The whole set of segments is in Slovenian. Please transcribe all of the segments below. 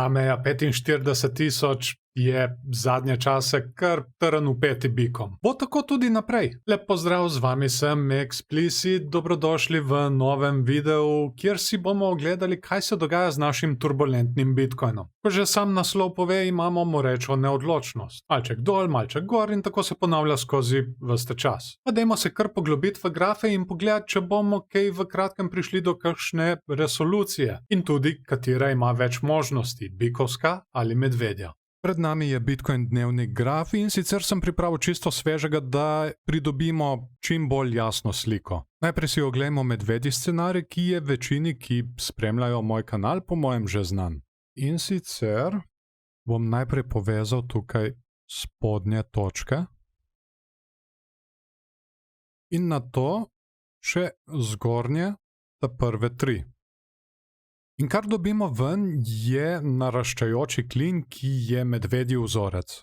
Ta meja 45.000 je zadnje čase kar trn v peti bikom. Bo tako tudi naprej. Lep pozdrav, z vami sem Explicit, dobrodošli v novem videu, kjer si bomo ogledali, kaj se dogaja z našim turbulentnim Bitcoinom. Ko že sam naslov pove, imamo morečo neodločnost. Malček dol, malček gor in tako se ponavlja skozi vste čas. Pa dajmo se kar poglobiti v grafe in pogledati, če bomo kaj v kratkem prišli do kakšne resolucije in tudi, katera ima več možnosti, bikovska ali medvedja. Pred nami je Bitcoin dnevni graf in sicer sem pripravil čisto svežega, da pridobimo čim bolj jasno sliko. Najprej si oglejmo medvedji scenarij, ki je večini, ki spremljajo moj kanal, po mojem že znan. In sicer bom najprej povezal tukaj spodnje točke in nato še zgornje, ta prve tri. In kar dobimo ven, je naraščajoči klin, ki je medvedji vzorec.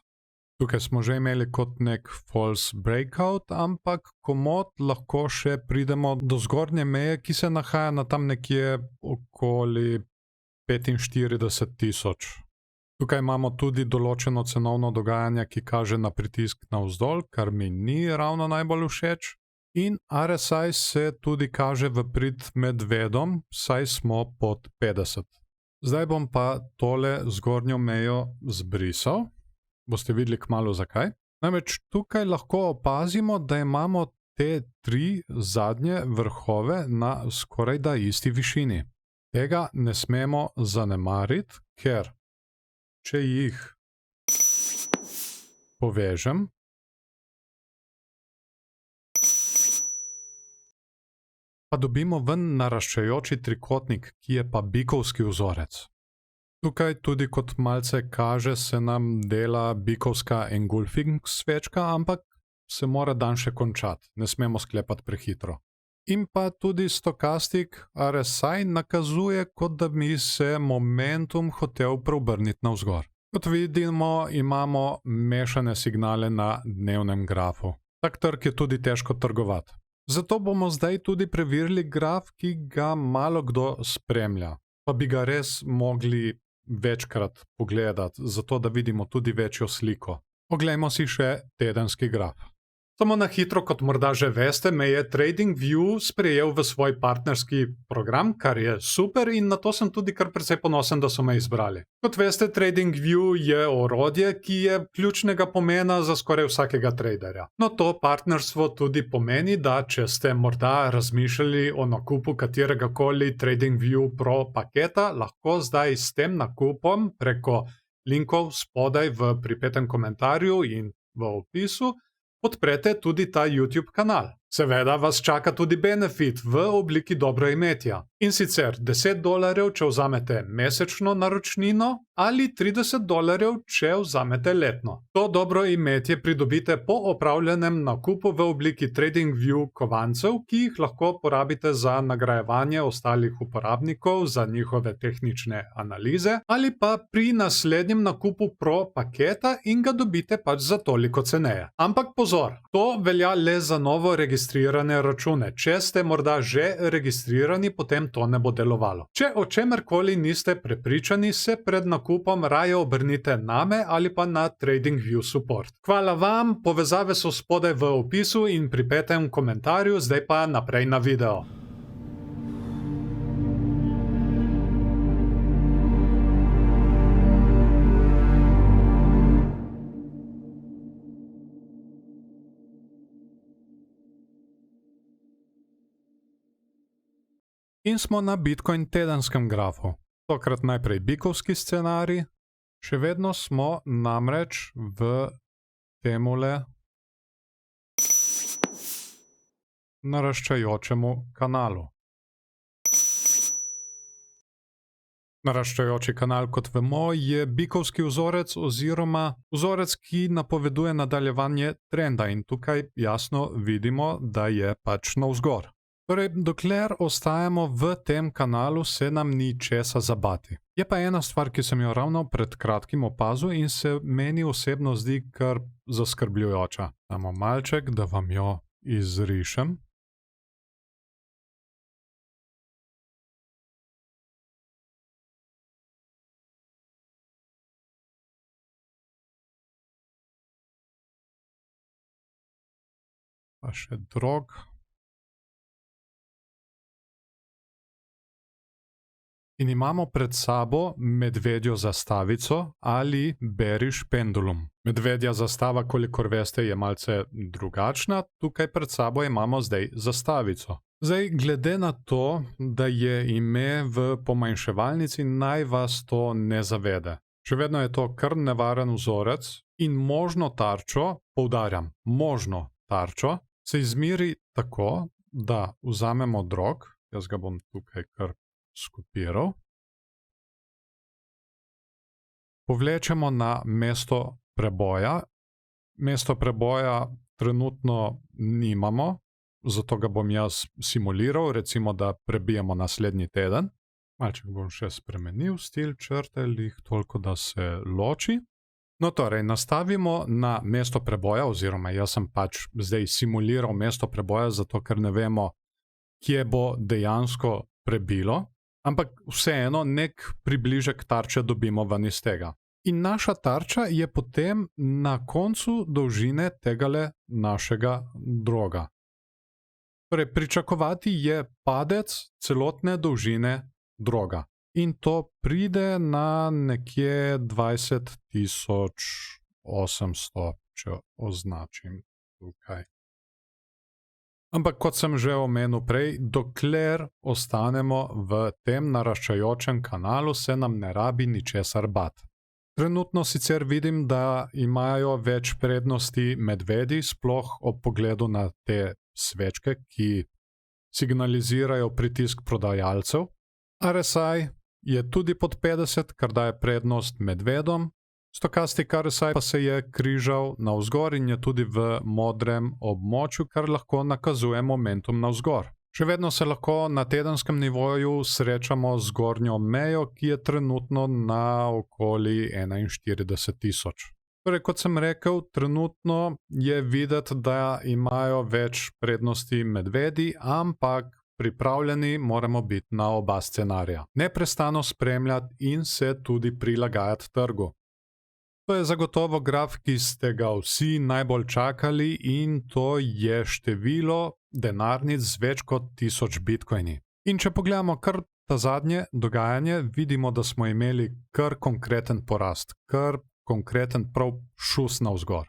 Tukaj smo že imeli kot nek false breakout, ampak komot lahko še pridemo do zgornje meje, ki se nahaja na tam nekje okoli 45.000. Tukaj imamo tudi določeno cenovno dogajanje, ki kaže na pritisk navzdol, kar mi ni ravno najbolj všeč. In RSI se tudi kaže v prid medvedom, saj smo pod 50. Zdaj bom pa tole zgornjo mejo zbrisal. Boste videli kmalu zakaj. Namreč tukaj lahko opazimo, da imamo te tri zadnje vrhove na skorajda isti višini. Tega ne smemo zanemariti, ker če jih povežem, pa dobimo ven naraščajoči trikotnik, ki je pa bikovski vzorec. Tukaj tudi kot malce kaže, se nam dela bikovska engulfing svečka, ampak se mora dan še končati, ne smemo sklepati prehitro. In pa tudi stokastik RSI nakazuje, kot da bi se momentum hotel preobrniti navzgor. Kot vidimo, imamo mešane signale na dnevnem grafu. Tak trg je tudi težko trgovati. Zato bomo zdaj tudi preverili graf, ki ga malo kdo spremlja. Pa bi ga res mogli večkrat pogledati, zato da vidimo tudi večjo sliko. Oglejmo si še tedenski graf. Samo na hitro, kot morda že veste, me je TradingView sprejel v svoj partnerski program, kar je super in na to sem tudi kar precej ponosen, da so me izbrali. Kot veste, TradingView je orodje, ki je ključnega pomena za skoraj vsakega traderja. No, to partnerstvo tudi pomeni, da če ste morda razmišljali o nakupu kateregakoli TradingView Pro paketa, lahko zdaj s tem nakupom preko linkov spodaj v pripetem komentarju in v opisu podprete tudi ta YouTube kanal. Seveda vas čaka tudi benefit v obliki dobroimetja. In sicer $10, če vzamete mesečno naročnino, ali $30, če vzamete letno. To dobroimetje pridobite po opravljenem nakupu v obliki TradingView kovancev, ki jih lahko porabite za nagrajevanje ostalih uporabnikov za njihove tehnične analize, ali pa pri naslednjem nakupu Pro paketa in ga dobite pač za toliko ceneje. Ampak pozor, to velja le za novo registrirane račune. Če ste morda že registrirani, potem to ne bo delovalo. Če o čemerkoli niste prepričani, se pred nakupom raje obrnite name ali pa na TradingView support. Hvala vam, povezave so spodaj v opisu in pripetem komentarju, zdaj pa naprej na video. In smo na Bitcoin tedenskem grafu. Tokrat najprej bikovski scenarij. Še vedno smo namreč v temule naraščajočemu kanalu. Naraščajoči kanal, kot vemo, je bikovski vzorec oziroma vzorec, ki napoveduje nadaljevanje trenda in tukaj jasno vidimo, da je pač navzgor. Torej, dokler ostajamo v tem kanalu, se nam ni česa zabati. Je pa ena stvar, ki sem jo ravno pred kratkim opazil in se meni osebno zdi kar zaskrbljujoča. Damo malček, da vam jo izrišem. pa še drog. In imamo pred sabo medvedjo zastavico ali bearish pendulum. Medvedja zastava, kolikor veste, je malce drugačna, tukaj pred sabo imamo zdaj zastavico. Zdaj, glede na to, da je ime v pomanjševalnici, naj vas to ne zavede. Še vedno je to kar nevaren vzorec in možno tarčo, poudarjam, možno tarčo, se izmiri tako, da vzamemo drog, jaz ga bom tukaj kar skopiral, povlečemo na mesto preboja. Mesto preboja trenutno nimamo, zato ga bom jaz simuliral, recimo, da prebijemo naslednji teden. Malček bom še spremenil stil črte, toliko, da se loči. No, torej, nastavimo na mesto preboja, oziroma jaz sem pač zdaj simuliral mesto preboja, zato ker ne vemo, kje bo dejansko prebilo, ampak vseeno nek približek tarče dobimo ven iz tega. In naša tarča je potem na koncu dolžine tegale našega droga. Torej, pričakovati je padec celotne dolžine droga. In to pride na nekje 20.800, če označim tukaj. Ampak kot sem že omenil prej, dokler ostanemo v tem naraščajočem kanalu, se nam ne rabi ničesar bati. Trenutno sicer vidim, da imajo več prednosti medvedi, sploh ob pogledu na te svečke, ki signalizirajo pritisk prodajalcev. RSI je tudi pod 50, kar daje prednost medvedom. Stokastik RSI pa se je križal navzgor in je tudi v modrem območju, kar lahko nakazuje momentum navzgor. Še vedno se lahko na tedenskem nivoju srečamo z zgornjo mejo, ki je trenutno na okoli 41.000. Torej, kot sem rekel, trenutno je videti, da imajo več prednosti medvedi, ampak pripravljeni moramo biti na oba scenarija. Neprestano spremljati in se tudi prilagajati trgu. To je zagotovo graf, ki ste ga vsi najbolj čakali, in to je število denarnic z več kot 1000 bitcoini. In če pogledamo kar ta zadnje dogajanje, vidimo, da smo imeli kar konkreten porast, kar konkreten prav šus navzgor.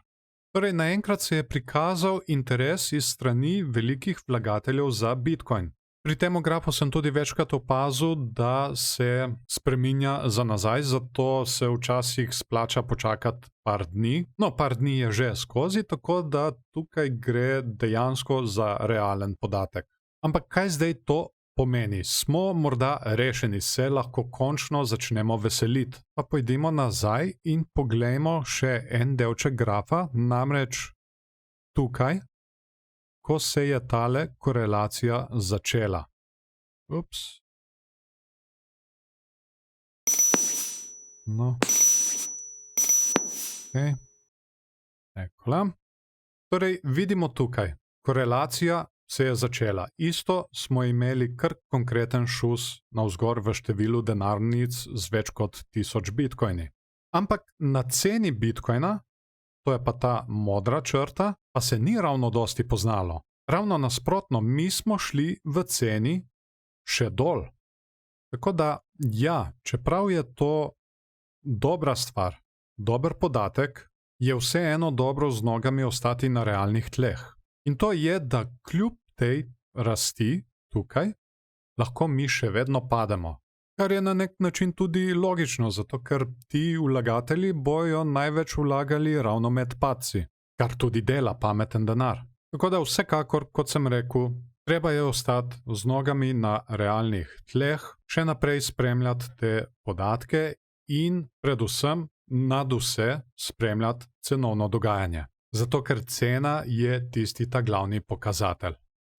Torej, naenkrat se je prikazal interes iz strani velikih vlagateljev za bitcoin. Pri tem grafu sem tudi večkrat opazil, da se spreminja za nazaj, zato se včasih splača počakati par dni. No, par dni je že skozi, tako da tukaj gre dejansko za realen podatek. Ampak kaj zdaj to pomeni? Smo morda rešeni, se lahko končno začnemo veseliti. Pa pojdimo nazaj in poglejmo še en delček grafa, namreč tukaj, ko se je tale korelacija začela. Ups. No. Okay. Ekole. Torej, vidimo tukaj, korelacija se je začela. Isto smo imeli kar konkreten šus navzgor v številu denarnic z več kot 1000 bitcoini. Ampak na ceni bitcoina, to je pa ta modra črta, pa se ni ravno dosti poznalo. Ravno nasprotno, mi smo šli v ceni še dol. Tako da, ja, čeprav je to dobra stvar, dober podatek, je vseeno dobro z nogami ostati na realnih tleh. In to je, da kljub tej rasti tukaj, lahko mi še vedno pademo. Kar je na nek način tudi logično, zato ker ti vlagatelji bojo največ vlagali ravno med padci, kar tudi dela pameten denar. Tako da vsekakor, kot sem rekel, treba je ostati z nogami na realnih tleh, še naprej spremljati te podatke in predvsem nad vse spremljati cenovno dogajanje. Zato ker cena je tisti ta glavni pokazatelj.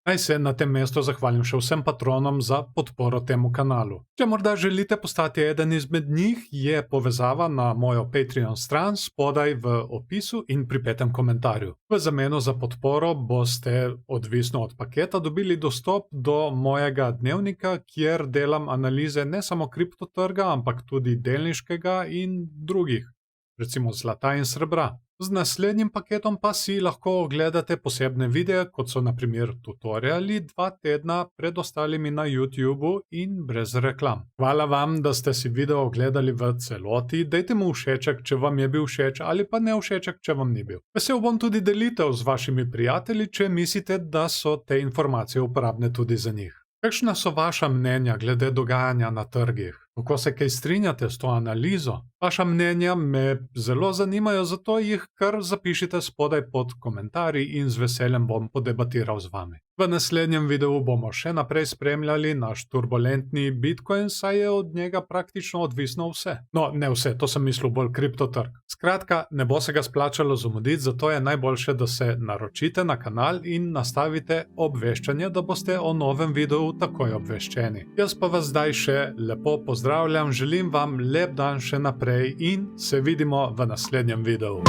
Naj se na tem mestu zahvalim še vsem patronom za podporo temu kanalu. Če morda želite postati eden izmed njih, je povezava na mojo Patreon stran spodaj v opisu in pripetem komentarju. V zameno za podporo boste, odvisno od paketa, dobili dostop do mojega dnevnika, kjer delam analize ne samo kriptotrga, ampak tudi delniškega in drugih, recimo zlata in srebra. Z naslednjim paketom pa si lahko ogledate posebne videe, kot so na primer tutoriali 2 tedna pred ostalimi na YouTubu in brez reklam. Hvala vam, da ste si video ogledali v celoti, dajte mu všeček, če vam je bil všeč, ali pa ne všeček, če vam ni bil. Vesel bom tudi delitev z vašimi prijatelji, če mislite, da so te informacije uporabne tudi za njih. Kakšna so vaša mnenja glede dogajanja na trgih? Kako se kaj strinjate s to analizo? Vaša mnenja me zelo zanimajo, zato jih kar zapišite spodaj pod komentarji in z veseljem bom podebatiral z vami. V naslednjem videu bomo še naprej spremljali naš turbulentni Bitcoin, saj je od njega praktično odvisno vse. No, ne vse, to sem mislil bolj kriptotrg. Skratka, ne bo se ga splačalo zamuditi, zato je najboljše, da se naročite na kanal in nastavite obveščanje, da boste o novem videu takoj obveščeni. Jaz pa vas zdaj še lepo pozdravljam, želim vam lep dan še naprej in se vidimo v naslednjem videu.